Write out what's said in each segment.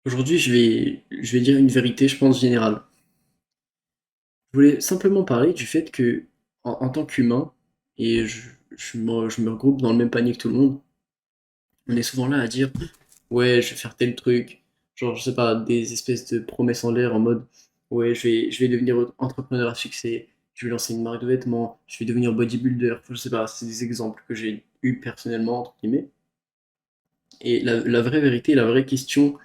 Aujourd'hui, je vais dire une vérité, je pense, générale. Je voulais simplement parler du fait que, en tant qu'humain, et je me regroupe dans le même panier que tout le monde, on est souvent là à dire, ouais, je vais faire tel truc, genre, je sais pas, des espèces de promesses en l'air en mode, ouais, je vais devenir entrepreneur à succès, je vais lancer une marque de vêtements, je vais devenir bodybuilder, enfin, je sais pas, c'est des exemples que j'ai eu personnellement, entre guillemets. Et la vraie vérité, la vraie question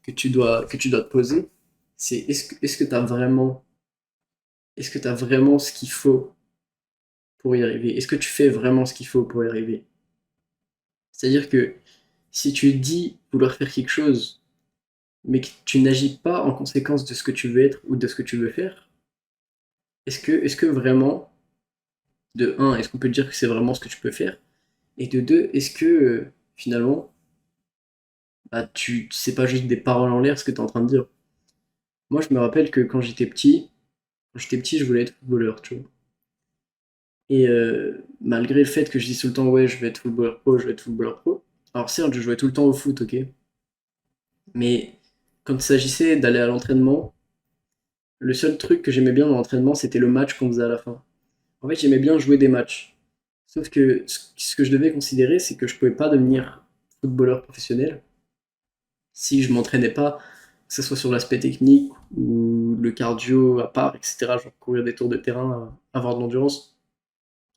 que tu dois te poser, c'est est-ce que tu as vraiment ce qu'il faut pour y arriver? Est-ce que tu fais vraiment ce qu'il faut pour y arriver? C'est-à-dire que si tu dis vouloir faire quelque chose, mais que tu n'agis pas en conséquence de ce que tu veux être ou de ce que tu veux faire, est-ce que vraiment, de un, est-ce qu'on peut dire que c'est vraiment ce que tu peux faire? Et de deux, est-ce que finalement, bah, c'est pas juste des paroles en l'air ce que tu es en train de dire? Moi, je me rappelle que quand j'étais petit, je voulais être footballeur, tu vois. Et malgré le fait que je dis tout le temps, ouais, je vais être footballeur pro, je vais être footballeur pro. Alors certes, je jouais tout le temps au foot, ok. Mais quand il s'agissait d'aller à l'entraînement, le seul truc que j'aimais bien dans l'entraînement, c'était le match qu'on faisait à la fin. En fait, j'aimais bien jouer des matchs. Sauf que ce que je devais considérer, c'est que je pouvais pas devenir footballeur professionnel si je m'entraînais pas, que ce soit sur l'aspect technique ou le cardio à part, etc. Genre courir des tours de terrain, avoir de l'endurance.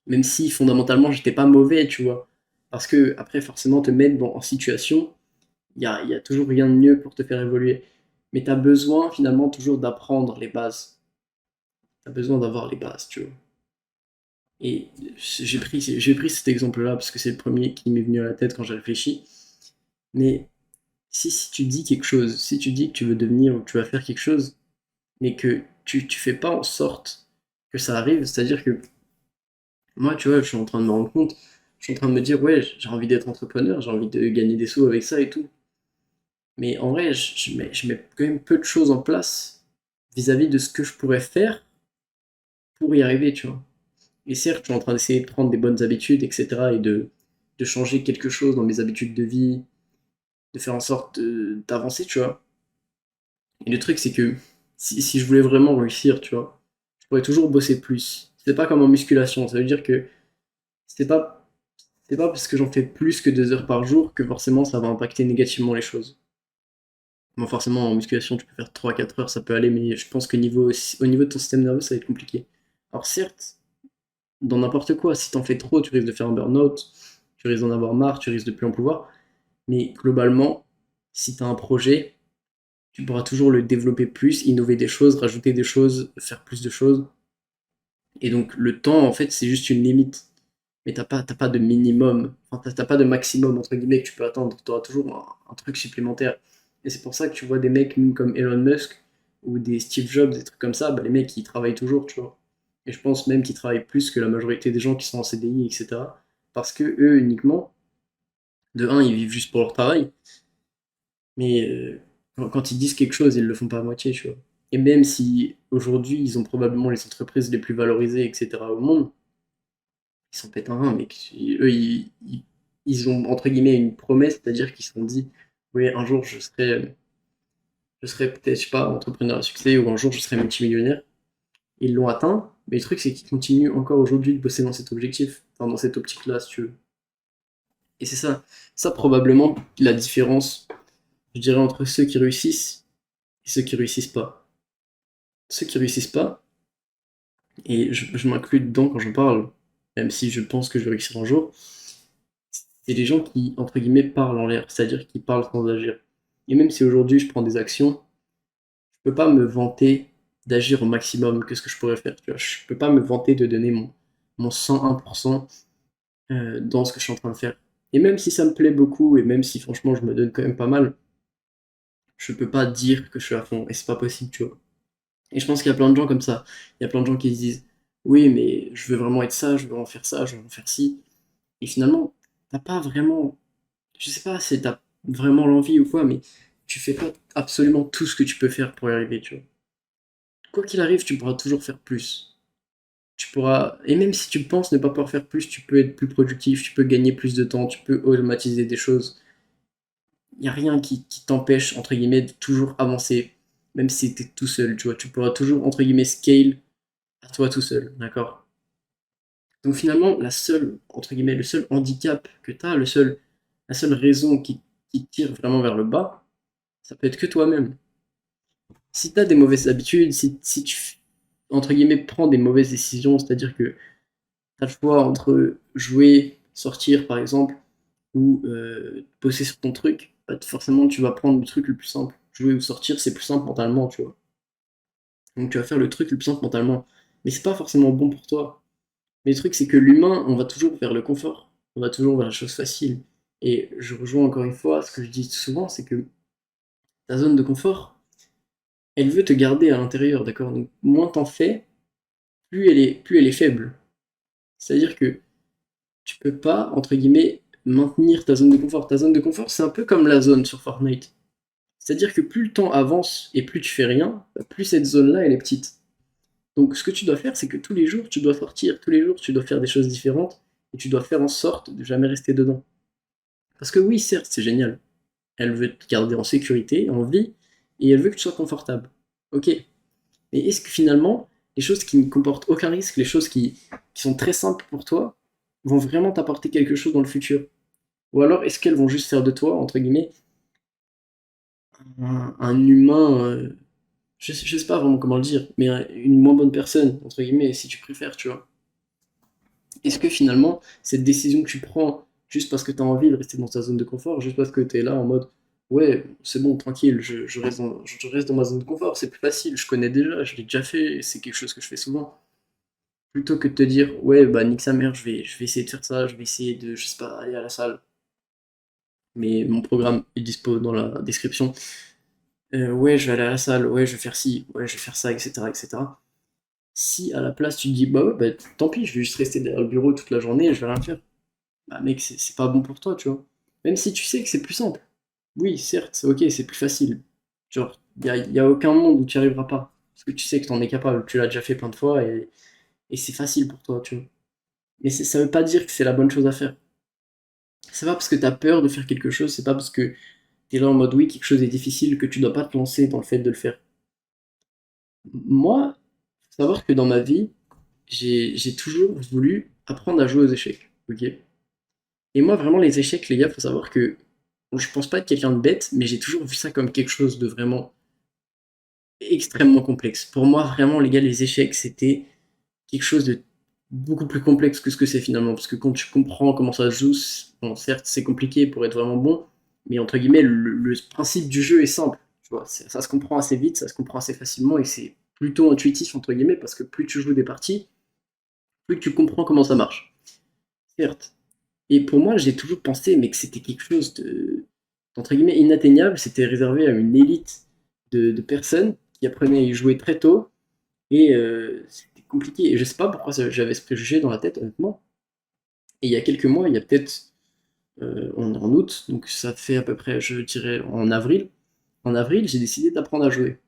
Même si fondamentalement j'étais pas mauvais, tu vois. Parce que après, forcément, te mettre en situation, il y a toujours rien de mieux pour te faire évoluer. Mais tu as besoin finalement toujours d'apprendre les bases. Tu as besoin d'avoir les bases, tu vois. Et j'ai pris cet exemple-là parce que c'est le premier qui m'est venu à la tête quand j'ai réfléchi. Mais si tu dis quelque chose, si tu dis que tu veux devenir ou que tu vas faire quelque chose, mais que tu fais pas en sorte que ça arrive, c'est-à-dire que moi, tu vois, je suis en train de me rendre compte, je suis en train de me dire, ouais, j'ai envie d'être entrepreneur, j'ai envie de gagner des sous avec ça et tout. Mais en vrai, je mets quand même peu de choses en place vis-à-vis de ce que je pourrais faire pour y arriver, tu vois. Et certes, je suis en train d'essayer de prendre des bonnes habitudes, etc. et de changer quelque chose dans mes habitudes de vie, de faire en sorte d'avancer, tu vois. Et le truc, c'est que si je voulais vraiment réussir, tu vois, je pourrais toujours bosser plus. C'est pas comme en musculation, ça veut dire que c'est pas c'est pas parce que j'en fais plus que 2 heures par jour que forcément ça va impacter négativement les choses. Bon, forcément, en musculation, tu peux faire 3 4 heures, ça peut aller, mais je pense que au niveau de ton système nerveux, ça va être compliqué. Alors certes, dans n'importe quoi, si t'en fais trop, tu risques de faire un burn-out, tu risques d'en avoir marre, tu risques de plus en pouvoir, mais globalement, si t'as un projet, tu pourras toujours le développer plus, innover des choses, rajouter des choses, faire plus de choses. Et donc le temps, en fait, c'est juste une limite. Mais t'as pas de minimum, enfin, t'as pas de maximum, entre guillemets, que tu peux atteindre. Tu auras toujours un truc supplémentaire. Et c'est pour ça que tu vois des mecs même comme Elon Musk ou des Steve Jobs, des trucs comme ça, bah, les mecs, ils travaillent toujours, tu vois. Et je pense même qu'ils travaillent plus que la majorité des gens qui sont en CDI, etc. Parce que eux, uniquement, de un, ils vivent juste pour leur travail, mais quand ils disent quelque chose, ils le font pas à moitié, tu vois. Et même si aujourd'hui, ils ont probablement les entreprises les plus valorisées, etc. au monde, ils s'en pètent un, mais eux, ils ont entre guillemets une promesse, c'est-à-dire qu'ils se sont dit, oui, un jour je serai peut-être, je sais pas, entrepreneur à succès, ou un jour je serai multimillionnaire. Ils l'ont atteint, mais le truc c'est qu'ils continuent encore aujourd'hui de bosser dans cet objectif, enfin dans cette optique-là, si tu veux. Et c'est ça probablement la différence, je dirais, entre ceux qui réussissent et ceux qui réussissent pas. Ceux qui réussissent pas, et je m'inclus dedans quand j'en parle, même si je pense que je vais réussir un jour, c'est les gens qui, entre guillemets, parlent en l'air, c'est-à-dire qui parlent sans agir. Et même si aujourd'hui je prends des actions, je peux pas me vanter d'agir au maximum que ce que je pourrais faire. Tu vois. Je peux pas me vanter de donner mon 101% dans ce que je suis en train de faire. Et même si ça me plaît beaucoup, et même si franchement je me donne quand même pas mal, je peux pas dire que je suis à fond, et c'est pas possible, tu vois. Et je pense qu'il y a plein de gens comme ça. Il y a plein de gens qui se disent, oui, mais je veux vraiment être ça, je veux en faire ça, je veux en faire ci. Et finalement, t'as pas vraiment, je sais pas si t'as vraiment l'envie ou quoi, mais tu fais pas absolument tout ce que tu peux faire pour y arriver, tu vois. Quoi qu'il arrive, tu pourras toujours faire plus. Tu pourras, et même si tu penses ne pas pouvoir faire plus, tu peux être plus productif, tu peux gagner plus de temps, tu peux automatiser des choses. il n'y a rien qui t'empêche, entre guillemets, de toujours avancer, même si tu es tout seul, tu vois. Tu pourras toujours, entre guillemets, scale à toi tout seul, d'accord? Donc finalement, la seule, entre guillemets, le seul handicap que tu as, la seule raison qui te tire vraiment vers le bas, ça peut être que toi-même. Si tu as des mauvaises habitudes, si tu, entre guillemets, prends des mauvaises décisions, c'est-à-dire que tu as le choix entre jouer, sortir par exemple, ou bosser sur ton truc, bah, forcément tu vas prendre le truc le plus simple. Jouer ou sortir, c'est plus simple mentalement, tu vois. Donc tu vas faire le truc le plus simple mentalement. Mais c'est pas forcément bon pour toi. Mais le truc, c'est que l'humain, on va toujours vers le confort. On va toujours vers la chose facile. Et je rejoins encore une fois ce que je dis souvent, c'est que ta zone de confort, elle veut te garder à l'intérieur, d'accord? Donc moins t'en fais, plus elle est faible. C'est-à-dire que tu peux pas, entre guillemets, maintenir ta zone de confort. Ta zone de confort, c'est un peu comme la zone sur Fortnite. C'est-à-dire que plus le temps avance et plus tu fais rien, plus cette zone-là, elle est petite. Donc ce que tu dois faire, c'est que tous les jours, tu dois sortir, tous les jours, tu dois faire des choses différentes, et tu dois faire en sorte de jamais rester dedans. Parce que oui, certes, c'est génial. Elle veut te garder en sécurité, en vie, et elle veut que tu sois confortable. Ok. Mais est-ce que finalement, les choses qui ne comportent aucun risque, les choses qui sont très simples pour toi, vont vraiment t'apporter quelque chose dans le futur? Ou alors est-ce qu'elles vont juste faire de toi, entre guillemets, un humain, je sais pas vraiment comment le dire, mais une moins bonne personne, entre guillemets, si tu préfères, tu vois. Est-ce que finalement, cette décision que tu prends juste parce que tu as envie de rester dans ta zone de confort, juste parce que tu es là en mode ouais, c'est bon, tranquille, je reste dans ma zone de confort, c'est plus facile, je connais déjà, je l'ai déjà fait, c'est quelque chose que je fais souvent. Plutôt que de te dire ouais, bah nique sa mère, je vais essayer de faire ça, je vais essayer de, je sais pas, aller à la salle, mais mon programme est dispo dans la description. Ouais, je vais aller à la salle, ouais, je vais faire ci, ouais, je vais faire ça, etc., etc. Si à la place tu te dis bah ouais, bah tant pis, je vais juste rester derrière le bureau toute la journée et je vais rien faire. Bah mec, c'est pas bon pour toi, tu vois. Même si tu sais que c'est plus simple. Oui, certes, ok, c'est plus facile. Genre, y a aucun monde où tu n'y arriveras pas. Parce que tu sais que t'en es capable, tu l'as déjà fait plein de fois et c'est facile pour toi, tu vois. Mais ça veut pas dire que c'est la bonne chose à faire. C'est pas parce que t'as peur de faire quelque chose, c'est pas parce que t'es là en mode oui, quelque chose est difficile que tu dois pas te lancer dans le fait de le faire. Moi, faut savoir que dans ma vie, j'ai toujours voulu apprendre à jouer aux échecs, ok? Et moi, vraiment, les échecs, les gars, faut savoir que bon, je pense pas être quelqu'un de bête, mais j'ai toujours vu ça comme quelque chose de vraiment extrêmement complexe. Pour moi, vraiment, les gars, les échecs, c'était quelque chose de beaucoup plus complexe que ce que c'est finalement. Parce que quand tu comprends comment ça se joue, bon, certes, c'est compliqué pour être vraiment bon, mais entre guillemets, le principe du jeu est simple. Tu vois, ça se comprend assez vite, ça se comprend assez facilement, et c'est plutôt intuitif, entre guillemets, parce que plus tu joues des parties, plus tu comprends comment ça marche. Certes. Et pour moi, j'ai toujours pensé, mais que c'était quelque chose d'entre guillemets inatteignable. C'était réservé à une élite de personnes qui apprenaient à y jouer très tôt. Et c'était compliqué. Et je sais pas pourquoi j'avais ce préjugé dans la tête, honnêtement. Et il y a quelques mois, il y a peut-être, on est en août, donc ça fait à peu près, je dirais, en avril. En avril, j'ai décidé d'apprendre à jouer.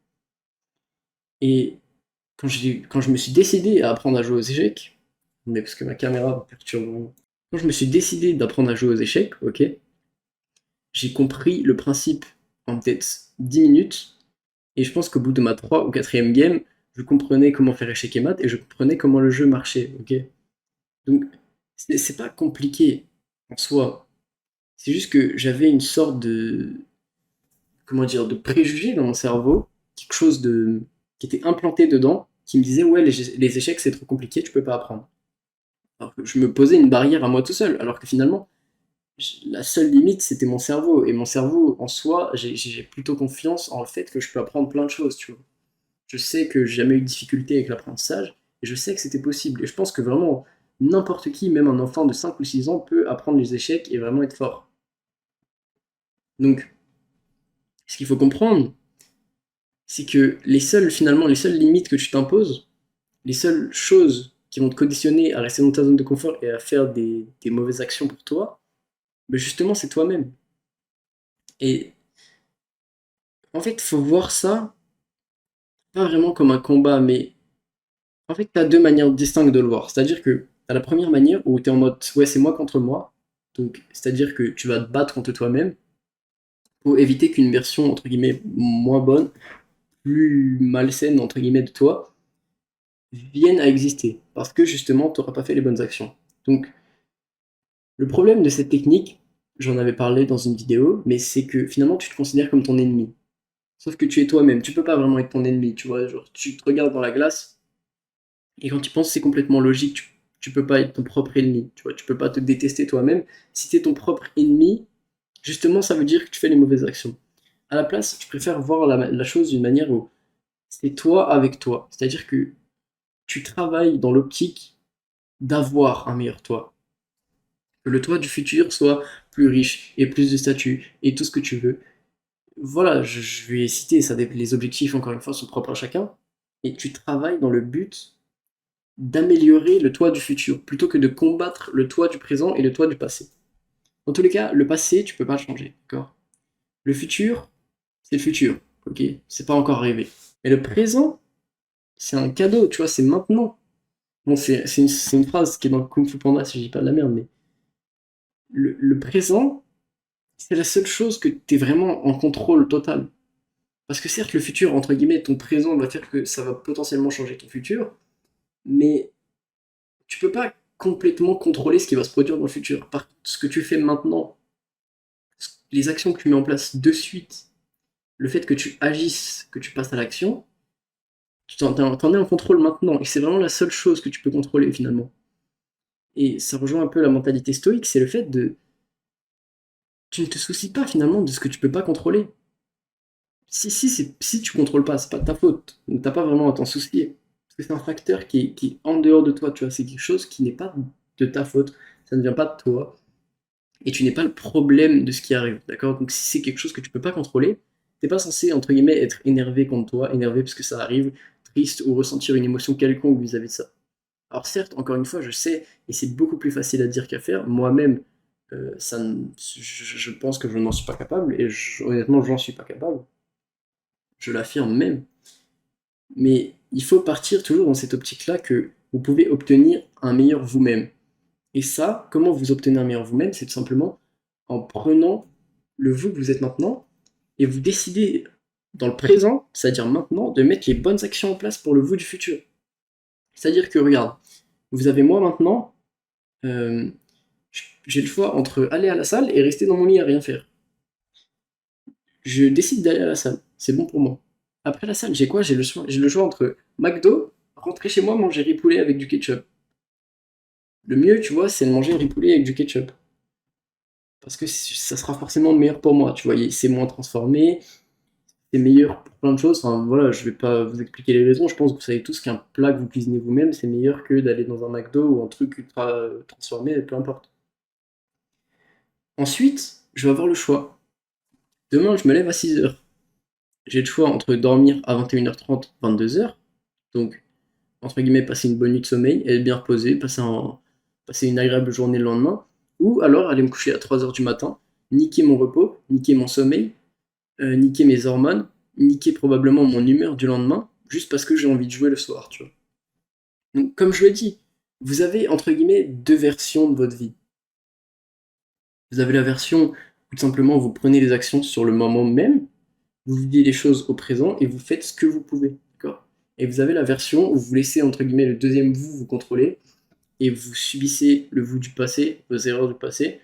Et quand je me suis décidé à apprendre à jouer aux échecs, mais parce que ma caméra me perturbe vraiment. Quand je me suis décidé d'apprendre à jouer aux échecs, ok, j'ai compris le principe en peut-être 10 minutes, et je pense qu'au bout de ma 3 ou quatrième game, je comprenais comment faire échec et mat, et je comprenais comment le jeu marchait, ok. Donc, c'est pas compliqué en soi, c'est juste que j'avais une sorte de, comment dire, de préjugé dans mon cerveau, quelque chose qui était implanté dedans, qui me disait, ouais, les échecs c'est trop compliqué, tu peux pas apprendre. Alors que je me posais une barrière à moi tout seul, alors que finalement, la seule limite, c'était mon cerveau. Et mon cerveau, en soi, j'ai plutôt confiance en le fait que je peux apprendre plein de choses, tu vois. Je sais que j'ai jamais eu de difficulté avec l'apprentissage, et je sais que c'était possible. Et je pense que vraiment, n'importe qui, même un enfant de 5 ou 6 ans, peut apprendre les échecs et vraiment être fort. Donc, ce qu'il faut comprendre, c'est que finalement, les seules limites que tu t'imposes, les seules choses qui vont te conditionner à rester dans ta zone de confort et à faire des mauvaises actions pour toi, ben justement, c'est toi-même. Et en fait, il faut voir ça pas vraiment comme un combat, mais en fait, tu as deux manières distinctes de le voir. C'est-à-dire que tu as la première manière où tu es en mode ouais, c'est moi contre moi. Donc, c'est-à-dire que tu vas te battre contre toi-même. pour éviter qu'une version, entre guillemets, moins bonne, plus malsaine, entre guillemets, de toi, vienne à exister. Parce que justement, tu n'auras pas fait les bonnes actions. Donc, le problème de cette technique, j'en avais parlé dans une vidéo, mais c'est que finalement, tu te considères comme ton ennemi. Sauf que tu es toi-même, tu peux pas vraiment être ton ennemi, tu vois, genre tu te regardes dans la glace, et quand tu penses c'est complètement logique, tu peux pas être ton propre ennemi, tu vois, tu peux pas te détester toi-même. Si tu es ton propre ennemi, justement ça veut dire que tu fais les mauvaises actions. À la place, je préfère voir la chose d'une manière où c'est toi avec toi, c'est-à-dire que tu travailles dans l'optique d'avoir un meilleur toi. Que le toi du futur soit plus riche et plus de statut et tout ce que tu veux. Voilà, je vais citer ça, les objectifs, encore une fois, sont propres à chacun, et tu travailles dans le but d'améliorer le toi du futur, plutôt que de combattre le toi du présent et le toi du passé. Dans tous les cas, le passé, tu peux pas le changer, d'accord? Le futur, c'est le futur, ok? C'est pas encore arrivé. Mais le présent, c'est un cadeau, tu vois, c'est maintenant. Bon, c'est une phrase qui est dans Kung Fu Panda, si je dis pas de la merde, mais le présent, c'est la seule chose que tu es vraiment en contrôle total. Parce que certes, le futur, entre guillemets, ton présent va faire que ça va potentiellement changer ton futur, mais tu peux pas complètement contrôler ce qui va se produire dans le futur. Par contre, ce que tu fais maintenant, les actions que tu mets en place de suite, le fait que tu agisses, que tu passes à l'action, tu t'en es en contrôle maintenant. Et c'est vraiment la seule chose que tu peux contrôler finalement. Et ça rejoint un peu la mentalité stoïque, c'est le fait de... Tu ne te soucies pas finalement de ce que tu peux pas contrôler. Si tu contrôles pas, c'est pas de ta faute. Donc t'as pas vraiment à t'en soucier. Parce que c'est un facteur qui est en dehors de toi, tu vois. C'est quelque chose qui n'est pas de ta faute. Ça ne vient pas de toi. Et tu n'es pas le problème de ce qui arrive, d'accord? Donc si c'est quelque chose que tu peux pas contrôler, t'es pas censé, entre guillemets, être énervé contre toi, énervé parce que ça arrive, triste ou ressentir une émotion quelconque vis-à-vis de ça. Alors certes, encore une fois, je sais, et c'est beaucoup plus facile à dire qu'à faire, moi-même, je pense que je n'en suis pas capable, et honnêtement, j'en suis pas capable, je l'affirme même, mais il faut partir toujours dans cette optique-là que vous pouvez obtenir un meilleur vous-même. Et ça, comment vous obtenez un meilleur vous-même? C'est tout simplement en prenant le vous que vous êtes maintenant et vous décidez dans le présent, c'est-à-dire maintenant, de mettre les bonnes actions en place pour le vous du futur. C'est-à-dire que, regarde, vous avez moi maintenant, euh, j'ai le choix entre aller à la salle et rester dans mon lit à rien faire. Je décide d'aller à la salle, c'est bon pour moi. Après la salle, j'ai quoi? J'ai le choix entre McDo, rentrer chez moi, manger riz poulet avec du ketchup. Le mieux, tu vois, c'est de manger riz poulet avec du ketchup. Parce que ça sera forcément meilleur pour moi, tu vois, c'est moins transformé, c'est meilleur pour plein de choses, enfin voilà, je vais pas vous expliquer les raisons, je pense que vous savez tous qu'un plat que vous cuisinez vous-même, c'est meilleur que d'aller dans un McDo ou un truc ultra transformé, peu importe. Ensuite, je vais avoir le choix. Demain, je me lève à 6h. J'ai le choix entre dormir à 21h30, 22h, donc entre guillemets passer une bonne nuit de sommeil, être bien reposé, passer une agréable journée le lendemain, ou alors aller me coucher à 3h du matin, niquer mon repos, niquer mon sommeil, niquer mes hormones, niquer probablement mon humeur du lendemain, juste parce que j'ai envie de jouer le soir, tu vois. Donc, comme je l'ai dit, vous avez entre guillemets deux versions de votre vie. Vous avez la version où tout simplement vous prenez les actions sur le moment même, vous vivez les choses au présent et vous faites ce que vous pouvez, d'accord? Et vous avez la version où vous laissez entre guillemets le deuxième vous contrôler et vous subissez le vous du passé, vos erreurs du passé,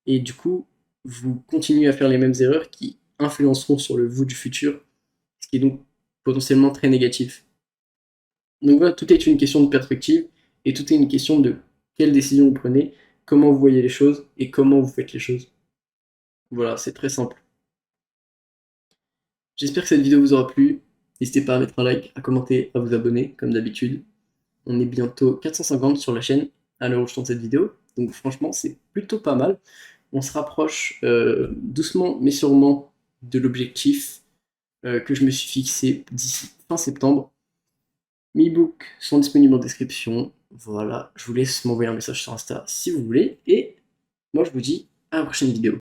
et du coup, vous continuez à faire les mêmes erreurs qui influenceront sur le vous du futur, ce qui est donc potentiellement très négatif. Donc voilà, tout est une question de perspective, et tout est une question de quelle décision vous prenez, comment vous voyez les choses, et comment vous faites les choses. Voilà, c'est très simple. J'espère que cette vidéo vous aura plu. N'hésitez pas à mettre un like, à commenter, à vous abonner, comme d'habitude. On est bientôt 450 sur la chaîne à l'heure où je tourne cette vidéo, donc franchement, c'est plutôt pas mal. On se rapproche doucement mais sûrement de l'objectif que je me suis fixé d'ici fin septembre. Mes e-books sont disponibles en description. Voilà, je vous laisse m'envoyer un message sur Insta si vous voulez. Et moi, je vous dis à la prochaine vidéo.